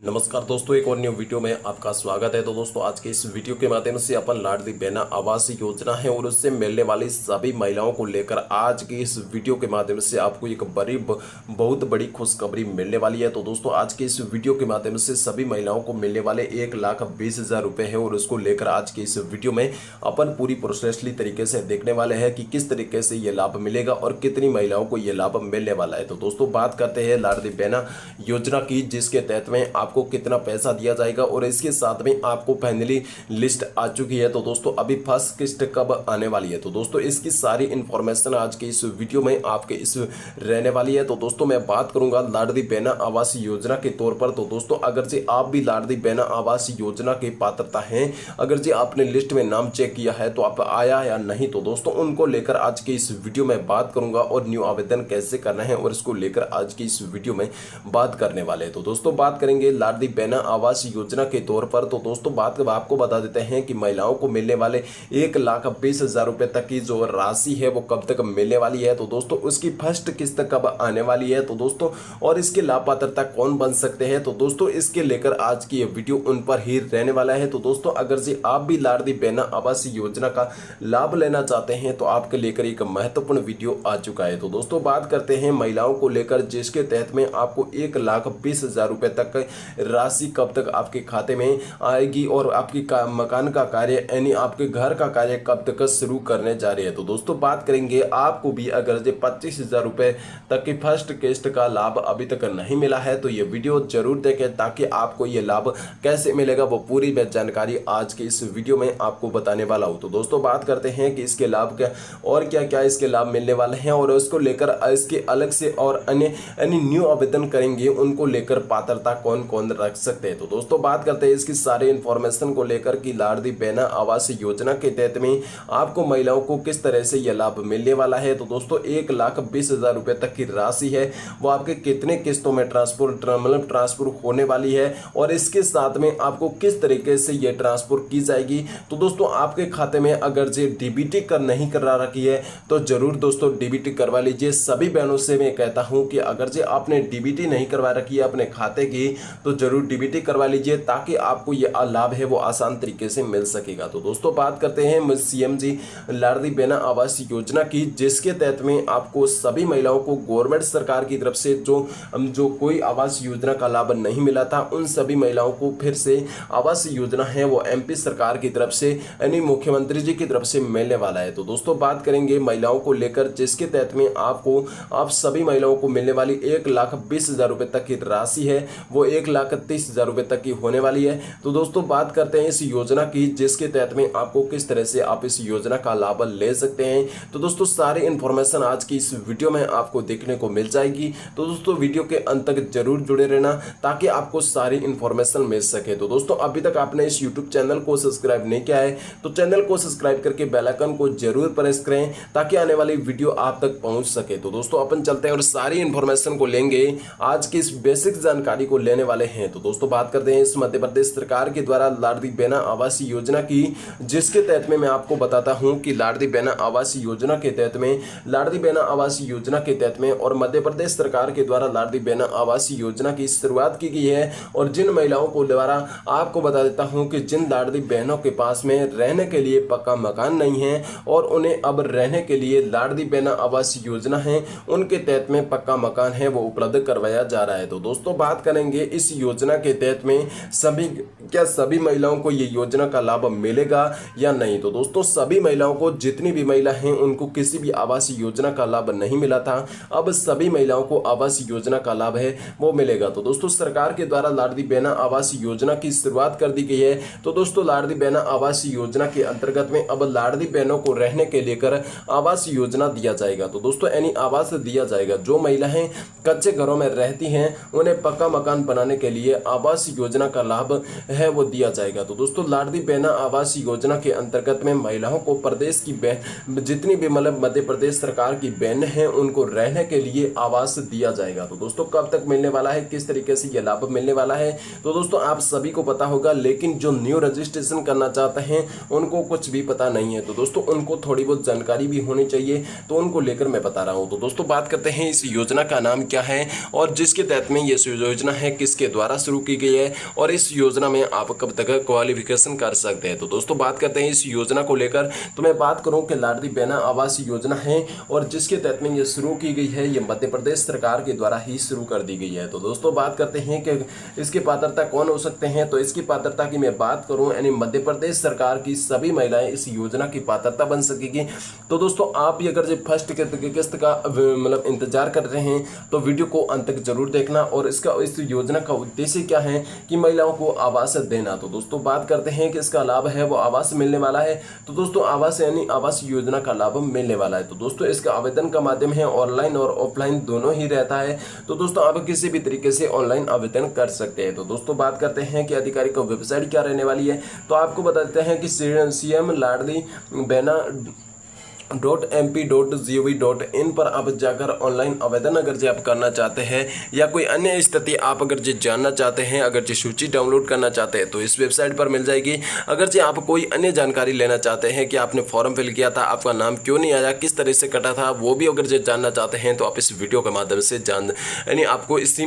नमस्कार दोस्तों, एक और न्यू वीडियो में आपका स्वागत है। तो दोस्तों, आज के इस वीडियो के माध्यम से अपन लाडली बहना आवास योजना है और उससे मिलने वाली सभी महिलाओं को लेकर आज की इस वीडियो के माध्यम से आपको एक बहुत बड़ी खुशखबरी मिलने वाली है। तो दोस्तों, आज के इस वीडियो के माध्यम से सभी महिलाओं को मिलने वाले 1,20,000 रुपये है और उसको लेकर आज के इस वीडियो में अपन पूरी प्रोसेसली तरीके से देखने वाले हैं कि किस तरीके से ये लाभ मिलेगा और कितनी महिलाओं को ये लाभ मिलने वाला है। तो दोस्तों, बात करते हैं लाडली बहना योजना की, जिसके तहत में आपको कितना पैसा दिया जाएगा और इसके साथ में आपको फाइनली लिस्ट आ चुकी है। तो दोस्तों, अभी फर्स्ट किस्त कब आने वाली है, तो दोस्तों इसकी सारी इंफॉर्मेशन आज के इस वीडियो में आपके इस रहने वाली है। तो दोस्तों, मैं बात करूंगा लाडली बहना आवास योजना के तौर पर। तो दोस्तों, अगर जी आप भी लाडली बहना आवास योजना के पात्रता हैं, अगर जी आपने लिस्ट में नाम चेक किया है तो आप आया या नहीं, तो दोस्तों उनको लेकर आज के इस वीडियो में बात करूंगा और न्यू आवेदन कैसे करना है और इसको लेकर आज की इस वीडियो में बात करने वाले हैं। तो दोस्तों, बात करेंगे लाडली बहना आवास योजना के तौर पर। तो दोस्तों, बात आपको बता देते हैं कि महिलाओं को मिलने वाले 1,20,000 रुपए तक की जो राशि है वो कब तक मिलने वाली है। तो दोस्तों, उसकी फर्स्ट किस्त कब आने वाली है, तो दोस्तों और इसके लाभपात्रता कौन बन सकते हैं, तो दोस्तों इसके लेकर आज की ये वीडियो उन पर ही रहने वाला है। तो दोस्तों, अगर जी आप भी लाडली बहना आवास योजना का लाभ लेना चाहते हैं तो आपके लेकर एक महत्वपूर्ण वीडियो आ चुका है। तो दोस्तों, बात करते हैं महिलाओं को लेकर, जिसके तहत में आपको 1,20,000 रुपए तक राशि कब तक आपके खाते में आएगी और आपकी मकान का कार्य यानी आपके घर का कार्य कब तक शुरू करने जा रही है। तो दोस्तों, बात करेंगे आपको भी अगर जो 25,000 रुपए तक की फर्स्ट किस्त का लाभ अभी तक नहीं मिला है तो ये वीडियो जरूर देखें, ताकि आपको ये लाभ कैसे मिलेगा वो पूरी जानकारी आज के इस वीडियो में आपको बताने वाला हूँ। तो दोस्तों, बात करते हैं कि इसके लाभ क्या और क्या क्या इसके लाभ मिलने वाले हैं और उसको लेकर इसके अलग से और अन्य न्यू आवेदन करेंगे उनको लेकर पात्रता कौन कौन रख सकते हैं। तो दोस्तों, बात करते हैं इसकी सारी इंफॉर्मेशन को लेकर कि लाडली बहना आवास योजना के तहत में आपको महिलाओं को किस तरह से यह लाभ मिलने वाला है। तो दोस्तों, 1,20,000 रुपए तक की राशि है वो आपके कितने किस्तों में ट्रांसफर होने वाली है और इसके साथ में आपको किस तरीके से यह ट्रांसफर की जाएगी। तो दोस्तों, आपके खाते में अगर जे डीबीटी नहीं करा रखी है तो जरूर दोस्तों डीबीटी करवा लीजिए। सभी बहनों से मैं कहता हूं कि अगर जे आपने डीबीटी नहीं करवा रखी है अपने खाते की तो जरूर डीबीटी करवा लीजिए, ताकि आपको ये लाभ है वो आसान तरीके से मिल सकेगा। तो दोस्तों, बात करते हैं सीएम जी लाडली बहना आवास योजना की, जिसके तहत में आपको सभी महिलाओं को गवर्नमेंट सरकार की तरफ से जो कोई आवास योजना का लाभ नहीं मिला था उन सभी महिलाओं को फिर से आवास योजना है वो एमपी सरकार की तरफ से यानी मुख्यमंत्री जी की तरफ से मिलने वाला है। तो दोस्तों, बात करेंगे महिलाओं को लेकर, जिसके तहत में आप सभी महिलाओं को मिलने वाली 1,20,000 रुपए तक की राशि है वो 1,30,000 रुपए तक की होने वाली है। तो दोस्तों, बात करते हैं इस योजना की, जिसके तहत में आपको किस तरह से आप इस योजना का लाभ ले सकते हैं। तो दोस्तों, सारी इंफॉर्मेशन आज की इस वीडियो में आपको देखने को मिल जाएगी। तो दोस्तों, वीडियो के अंत तक जरूर जुड़े रहना ताकि आपको सारी इंफॉर्मेशन मिल सके। तो दोस्तों, अभी तक आपने इस यूट्यूब चैनल को सब्सक्राइब नहीं किया है तो चैनल को सब्सक्राइब करके बेल आइकन को जरूर प्रेस करें ताकि आने वाली वीडियो आप तक पहुंच सके। तो दोस्तों, अपन चलते हैं और सारी इंफॉर्मेशन को लेंगे, आज की इस बेसिक जानकारी को लेने वाले हैं। तो दोस्तों, बात करते हैं इस मध्य प्रदेश सरकार के द्वारा लाडली बहना आवास योजना की, जिसके तहत में मैं आपको बताता हूं कि लाडली बहना आवास योजना के तहत में और मध्य प्रदेश सरकार के द्वारा लाडली बहना आवास योजना की शुरुआत की गई है। और जिन महिलाओं को द्वारा आपको बता देता हूं कि जिन लाडली बहनों के पास में रहने के लिए पक्का मकान नहीं है और उन्हें अब रहने के लिए लाडली बहना आवास योजना है उनके तहत में पक्का मकान है वो उपलब्ध करवाया जा रहा है। तो दोस्तों, बात करेंगे इस योजना के तहत में सभी महिलाओं को ये योजना का लाभ मिलेगा या नहीं। तो दोस्तों, सभी महिलाओं को, जितनी भी महिला हैं उनको किसी भी आवास योजना का लाभ नहीं मिला था, अब सभी महिलाओं को आवास योजना का लाभ है वो मिलेगा। तो दोस्तों, सरकार के द्वारा लाडली बहना आवास योजना की शुरुआत कर दी गई है। तो दोस्तों, लाडली बहना आवास योजना के अंतर्गत में अब लाडली बहनों को रहने के लेकर आवास योजना दिया जाएगा। तो दोस्तों, यानी आवास दिया जाएगा। जो महिलाएं कच्चे घरों में रहती हैं उन्हें पक्का मकान बनाने के लिए आवास योजना का लाभ है वो दिया जाएगा। तो दोस्तों, लाडली बहना आवास योजना के अंतर्गत में महिलाओं को प्रदेश की जितनी भी मतलब मध्य प्रदेश सरकार की बहन हैं उनको रहने के लिए आवास दिया जाएगा। तो दोस्तों, कब तक मिलने वाला है, किस तरीके से यह लाभ मिलने वाला है, तो दोस्तों आप सभी को पता होगा, लेकिन जो न्यू रजिस्ट्रेशन करना चाहते हैं उनको कुछ भी पता नहीं है। तो दोस्तों, उनको थोड़ी बहुत जानकारी भी होनी चाहिए, तो उनको लेकर मैं बता रहा हूं। तो दोस्तों, बात करते हैं इस योजना का नाम क्या है और जिसके तहत में ये योजना है किसके द्वारा शुरू की गई है और इस योजना में आप कब तक क्वालिफिकेशन कर सकते हैं। तो दोस्तों बात करते हैं इस योजना को लेकर। तो मैं बात करूं कि लाडली बहना आवास योजना है और जिसके तहत में ये शुरू की गई है, ये मध्य प्रदेश सरकार के द्वारा ही शुरू कर दी गई है। तो दोस्तों बात करते हैं कि इसकी पात्रता कौन हो सकते हैं। तो इसकी पात्रता की मैं बात करूं, यानी मध्य प्रदेश सरकार की सभी महिलाएं इस योजना की पात्रता बन सकेगी। तो दोस्तों आप भी अगर जो फर्स्ट किस्त का मतलब इंतजार कर रहे हैं तो वीडियो को अंत तक जरूर देखना। और इस योजना का उद्देश्य क्या है कि महिलाओं को आवास देना। तो दोस्तों बात करते हैं कि इसका लाभ है वो आवास मिलने वाला है। तो दोस्तों आवास यानी आवास योजना का लाभ मिलने वाला है। तो दोस्तों इसका आवेदन का माध्यम है ऑनलाइन और ऑफलाइन दोनों ही रहता है। तो दोस्तों आप किसी भी तरीके से ऑनलाइन आवेदन कर सकते हैं। तो दोस्तों बात करते हैं कि आधिकारिक वेबसाइट क्या रहने वाली है। तो आपको बताते हैं कि CM लाडली बहना .mp.gov.in पर आप जाकर ऑनलाइन आवेदन अगर जो आप करना चाहते हैं या कोई अन्य स्थिति आप अगर जो जानना चाहते हैं, अगर जो सूची डाउनलोड करना चाहते हैं तो इस वेबसाइट पर मिल जाएगी। अगर जो आप कोई अन्य जानकारी लेना चाहते हैं कि आपने फॉर्म फिल किया था, आपका नाम क्यों नहीं आया, किस तरह से कटा था, वो भी अगर जो जानना चाहते हैं तो आप इस वीडियो के माध्यम से यानी आपको इस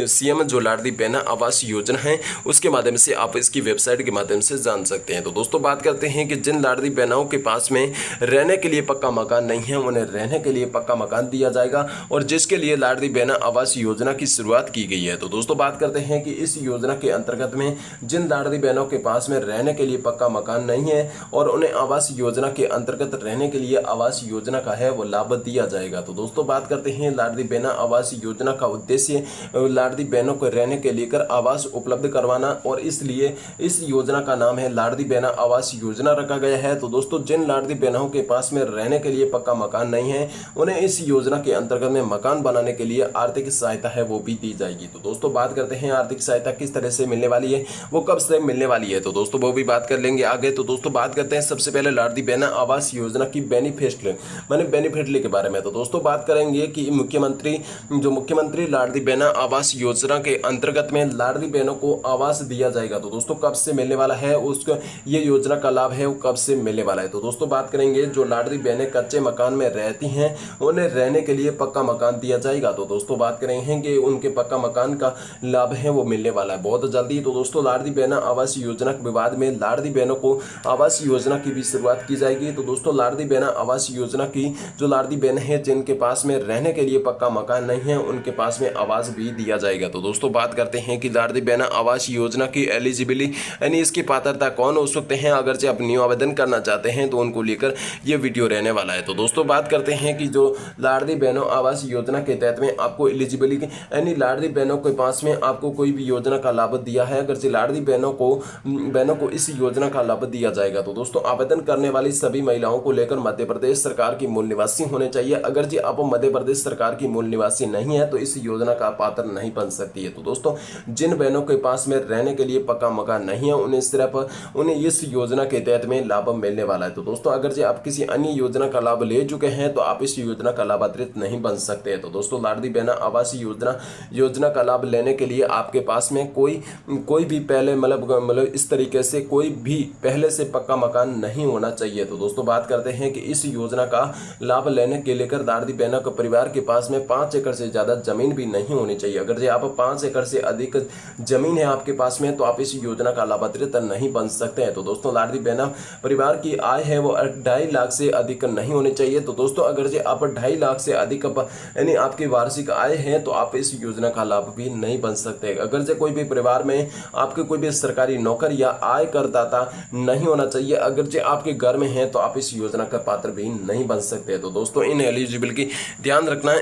CM जो लाडली बहना आवास योजना है उसके माध्यम से आप इसकी वेबसाइट के माध्यम से जान सकते हैं। तो दोस्तों बात करते हैं कि जिन लाडली बहनाओं के पास में रहने के लिए पक्का मकान नहीं है उन्हें रहने के लिए पक्का मकान दिया जाएगा और जिसके लिए लाडली बहना आवास योजना की शुरुआत की गई है। तो दोस्तों बात करते हैं कि इस योजना के अंतर्गत में जिन लाडली बहनों के पास में रहने के लिए पक्का मकान नहीं है और उन्हें आवास योजना के अंतर्गत रहने के लिए आवास योजना का है वो लाभ दिया जाएगा। तो दोस्तों बात करते हैं लाडली बहना आवास योजना का उद्देश्य लाडली बहनों को रहने के लेकर आवास उपलब्ध करवाना और इसलिए इस योजना का नाम है लाडली बहना आवास योजना रखा गया है। तो दोस्तों जिन लाडली बहनों के पास में रहने के लिए पक्का मकान नहीं है उन्हें इस योजना के अंतर्गत में मकान बनाने के लिए आर्थिक सहायता है वो भी दी जाएगी। तो दोस्तों बात करते हैं आर्थिक सहायता किस तरह से मिलने वाली है, वो कब से मिलने वाली है, तो दोस्तों वो भी बात कर लेंगे आगे। तो दोस्तों बात करते हैं सबसे पहले लाडली बहना आवास योजना की बेनिफिट के बारे में। तो दोस्तों बात करेंगे कि मुख्यमंत्री लाडली बहना आवास योजना के अंतर्गत में लाडली बहनों को आवास दिया जाएगा। तो दोस्तों कब से मिलने वाला है, उसका ये योजना का लाभ है वो कब से मिलने वाला है। तो दोस्तों बात करेंगे जो लाडली बहनें कच्चे मकान में रहती हैं उन्हें रहने के लिए पक्का मकान दिया जाएगा। तो दोस्तों बात करेंगे कि उनके पक्का मकान का लाभ है वो मिलने वाला है बहुत जल्दी। तो दोस्तों लाडली बहना आवास योजना के विवाद में लाडली बहनों को आवास योजना की भी शुरुआत की जाएगी। तो दोस्तों लाडली बहना आवास योजना की जो लाडली बहन है जिनके पास में रहने के लिए पक्का मकान नहीं है उनके पास में आवास भी दिया जाएगा। तो दोस्तों बात करते हैं कि लाडली बहना आवास योजना की एलिजिबिलिटी यानी इसकी पात्रता कौन हो सकते हैं अगर से आप न्यू आवेदन करना चाहते हैं तो उनको लेकर ये वीडियो रहने वाला है। तो दोस्तों बात करते हैं कि जो लाडली बहनों आवास योजना के तहत में आपको एलिजिबिलिटी यानी लाडली बहनों के पास में आपको कोई भी योजना का लाभ दिया है, अगर से लाडली बहनों को इस योजना का लाभ दिया जाएगा। तो दोस्तों आवेदन करने वाली सभी महिलाओं को लेकर मध्य प्रदेश सरकार की मूल निवासी होने चाहिए। अगर जी आप मध्य प्रदेश सरकार की मूल निवासी नहीं है तो इस योजना का पात्र नहीं बन सकती है। तो दोस्तों जिन बहनों के पास में रहने के लिए पक्का मकान नहीं है उन्हें इस योजना के तहत में लाभ मिलने वाला है। तो दोस्तों अगर जी आप किसी अन्य योजना का लाभ ले चुके हैं तो आप इस योजना का लाभान्वित नहीं बन सकते हैं। तो दोस्तों लाडली बहना आवास योजना का लाभ लेने के लिए आपके पास में कोई भी पहले मतलब इस तरीके से कोई भी पहले से पक्का मकान नहीं होना चाहिए। तो दोस्तों बात करते हैं कि इस योजना का लाभ लेने के लेकर लाडली बहना के परिवार के पास में 5 एकड़ से ज्यादा जमीन भी नहीं होनी चाहिए। अगर जो आप 5 एकड़ से अधिक जमीन है आपके पास में तो आप इस योजना का लाभान्वित नहीं बन सकते हैं। तो दोस्तों लाडली बहना परिवार की आय है वो 2.5 लाख से अधिक नहीं होनी चाहिए। तो दोस्तों अगर जो आप 2.5 लाख से अधिक यानी आपकी वार्षिक आय है तो आप इस योजना का लाभ भी नहीं बन सकते। अगर जो कोई भी परिवार में आपके कोई भी सरकारी नौकर या आय करदाता नहीं होना चाहिए, अगर जो आपके घर में है तो आप इस योजना का पात्र भी नहीं बन सकते। तो दोस्तों इन एलिजिबिलिटी ध्यान रखना,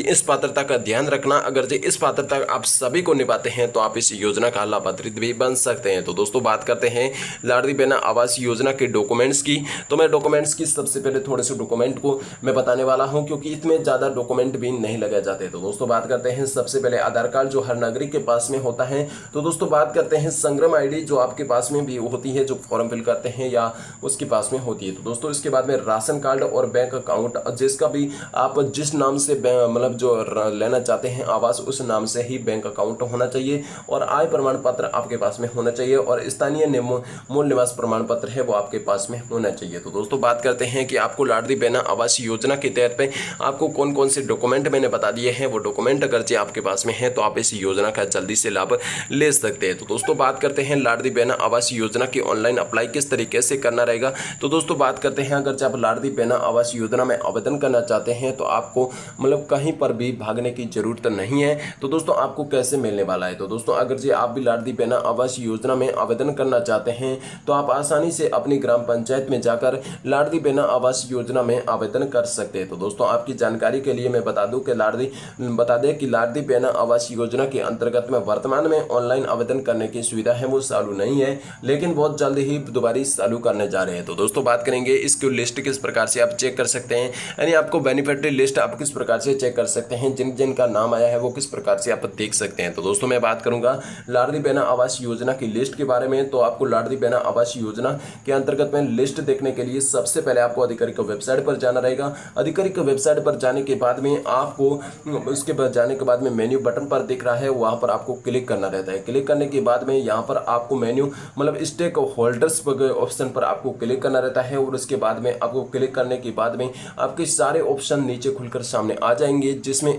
इस पात्रता का ध्यान रखना। अगर जो इस पात्रता आप सभी को निभाते हैं तो आप इस योजना का लाभान्वित भी बन सकते हैं। तो दोस्तों बात करते हैं लाडली बहना आवास योजना के डॉक्यूमेंट्स की। तो मैं डॉक्यूमेंट्स की सबसे पहले थोड़े से डॉक्यूमेंट को मैं बताने वाला हूं क्योंकि इसमें ज्यादा डॉक्यूमेंट भी नहीं लगाए जाते। तो दोस्तों बात करते हैं सबसे पहले आधार कार्ड जो हर नागरिक के पास में होता है। तो दोस्तों बात करते हैं संग्राम आईडी जो आपके पास में भी होती है जो फॉर्म फिल करते हैं या उसके पास में होती है। तो दोस्तों इसके बाद में राशन कार्ड और बैंक अकाउंट जिसका भी आप जिस नाम से मतलब जो लेना चाहते हैं आवास उस नाम से ही बैंक अकाउंट होना चाहिए और आय प्रमाण पत्र आपके पास में होना चाहिए और स्थानीय मूल निवास प्रमाण पत्र है वो आपके पास में होना चाहिए। तो दोस्तों बात करते हैं कि कि आपको लाडली बहना आवास योजना के तहत पे आपको कौन कौन से डॉक्यूमेंट मैंने बता दिए हैं, वो डॉक्यूमेंट अगर जे आपके पास में है तो आप इस योजना का जल्दी से लाभ ले सकते हैं। तो दोस्तों बात करते हैं लाडली बहना आवास योजना की ऑनलाइन अप्लाई किस तरीके से करना रहेगा। तो दोस्तों बात करते हैं, अगर जब लाडली बहना आवास योजना में आवेदन करना चाहते हैं तो आपको मतलब कहीं पर भी भागने की जरूरत नहीं है। तो दोस्तों आपको कैसे मिलने वाला है, तो दोस्तों अगर जी आप भी लाडली बहना आवास योजना में आवेदन करना चाहते हैं तो आप आसानी से अपनी ग्राम पंचायत में जाकर लाडली बहना आवास योजना में आवेदन कर सकते हैं। तो दोस्तों आपकी जानकारी के लिए मैं बता दें कि लाडली बहना आवास योजना के अंतर्गत में वर्तमान में ऑनलाइन आवेदन करने की सुविधा है वो चालू नहीं है, लेकिन बहुत जल्द ही दोबारा चालू करने जा रहे हैं। तो दोस्तों बात करेंगे इसकी लिस्ट किस प्रकार से आप चेक कर सकते हैं, यानी आपको बेनिफिशियरी लिस्ट आप किस प्रकार से चेक कर सकते हैं, जिन जिनका नाम आया है वो किस प्रकार से आप देख सकते हैं। तो दोस्तों मैं बात करूंगा लाडली बहना आवास योजना की लिस्ट के बारे में। तो आपको लाडली बहना आवास योजना के अंतर्गत में लिस्ट देखने के लिए सबसे पहले आपको आधिकारिक वेबसाइट पर जाना रहेगा। आधिकारिक वेबसाइट पर जाने के बाद में आपको उसके बाद जाने के बाद में मेन्यू बटन पर दिख रहा है, वहां पर आपको क्लिक करना रहता है। क्लिक करने के बाद में यहाँ पर आपको मेन्यू मतलब स्टेक होल्डर्स ऑप्शन पर आपको क्लिक करना रहता है, और उसके बाद में आपको क्लिक करने के बाद में आपके सारे ऑप्शन नीचे खुलकर सामने आ जाएंगे, जिसमें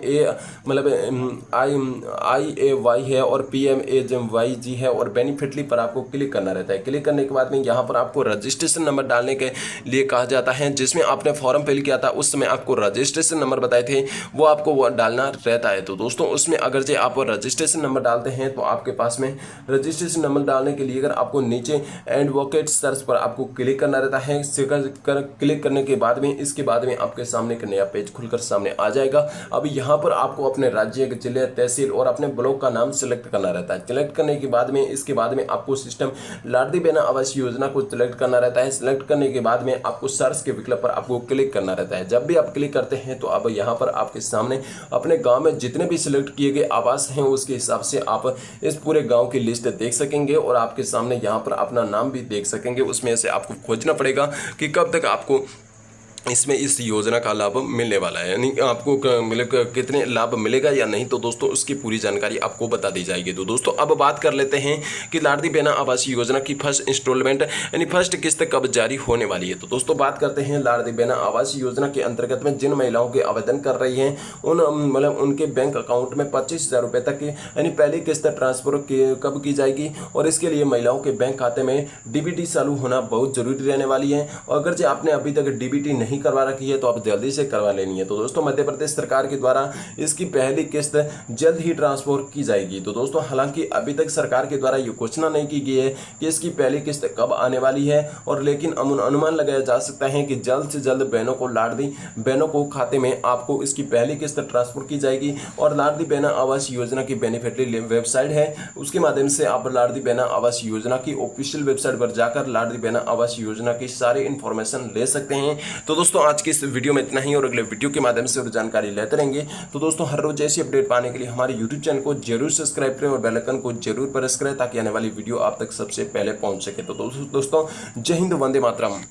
IAY है और PMAY है और बेनिफिटली पर आपको क्लिक करना रहता है। क्लिक करने के बाद में यहाँ पर आपको रजिस्ट्रेशन नंबर डालने के लिए कहा जाता है, जिसमें आपने फॉर्म फिल किया था उस समय आपको रजिस्ट्रेशन नंबर बताए थे वो आपको डालना रहता है। तो दोस्तों उसमें अगर जो आप रजिस्ट्रेशन नंबर डालते हैं तो आपके पास में रजिस्ट्रेशन नंबर डालने के लिए अगर आपको नीचे एडवोकेट सर्च पर आपको क्लिक करना रहता है। क्लिक करने के बाद में इसके बाद में आपके सामने एक नया पेज खुलकर सामने आ जाएगा। अब यहाँ पर आपको अपने राज्य, जिले, तहसील और अपने ब्लॉक का नाम सिलेक्ट करना रहता है। सिलेक्ट करने के बाद में इसके बाद में आपको सिस्टम लाडली बहना आवास योजना को सिलेक्ट करना रहता है। सिलेक्ट करने के बाद में आपको सर्च के विकल्प पर आपको क्लिक करना रहता है। जब भी आप क्लिक करते हैं तो अब यहाँ पर आपके सामने अपने गांव में जितने भी सिलेक्ट किए गए आवास हैं उसके हिसाब से आप इस पूरे गांव की लिस्ट देख सकेंगे, और आपके सामने यहाँ पर अपना नाम भी देख सकेंगे। उसमें से आपको खोजना पड़ेगा कि कब तक आपको इसमें इस योजना का लाभ मिलने वाला है, यानी आपको मतलब कितने लाभ मिलेगा या नहीं। तो दोस्तों उसकी पूरी जानकारी आपको बता दी जाएगी। तो दोस्तों अब बात कर लेते हैं कि लाडली बहना आवास योजना की फर्स्ट इंस्टॉलमेंट यानी फर्स्ट किस्त कब जारी होने वाली है। तो दोस्तों बात करते हैं लाडली बहना आवास योजना के अंतर्गत में जिन महिलाओं के आवेदन कर रही हैं उन मतलब उनके बैंक अकाउंट में 25,000 रुपये तक की यानी पहली किस्त ट्रांसफर कब की जाएगी, और इसके लिए महिलाओं के बैंक खाते में DBT चालू होना बहुत जरूरी रहने वाली है। और अगर जो आपने अभी तक DBT नहीं करवा रखी है तो आप जल्दी से करवा लेनी है। तो दोस्तों मध्य प्रदेश सरकार के द्वारा इसकी पहली किस्त जल्द ही ट्रांसफर की जाएगी। तो दोस्तों हालांकि अभी तक सरकार के द्वारा ये घोषणा नहीं की गई है कि इसकी पहली किस्त कब आने वाली है, और लेकिन अनुमान लगाया जा सकता है कि जल्द से जल्द बहनों को लाडली बहनों को खाते में आपको इसकी पहली किस्त ट्रांसफर की जाएगी। और लाडली बहना आवास योजना की बेनिफिशियरी वेबसाइट है, उसके माध्यम से आप लाडली बहना आवास योजना की ऑफिशियल वेबसाइट पर जाकर लाडली बहना आवास योजना की सारी इंफॉर्मेशन ले सकते हैं। तो दोस्तों आज की इस वीडियो में इतना ही, और अगले वीडियो के माध्यम से और जानकारी लेते रहेंगे। तो दोस्तों हर रोज ऐसी अपडेट पाने के लिए हमारे यूट्यूब चैनल को जरूर सब्सक्राइब करें और बेल आइकन को जरूर प्रेस करें ताकि आने वाली वीडियो आप तक सबसे पहले पहुंच सके। तो दोस्तों जय हिंद, वंदे मातरम।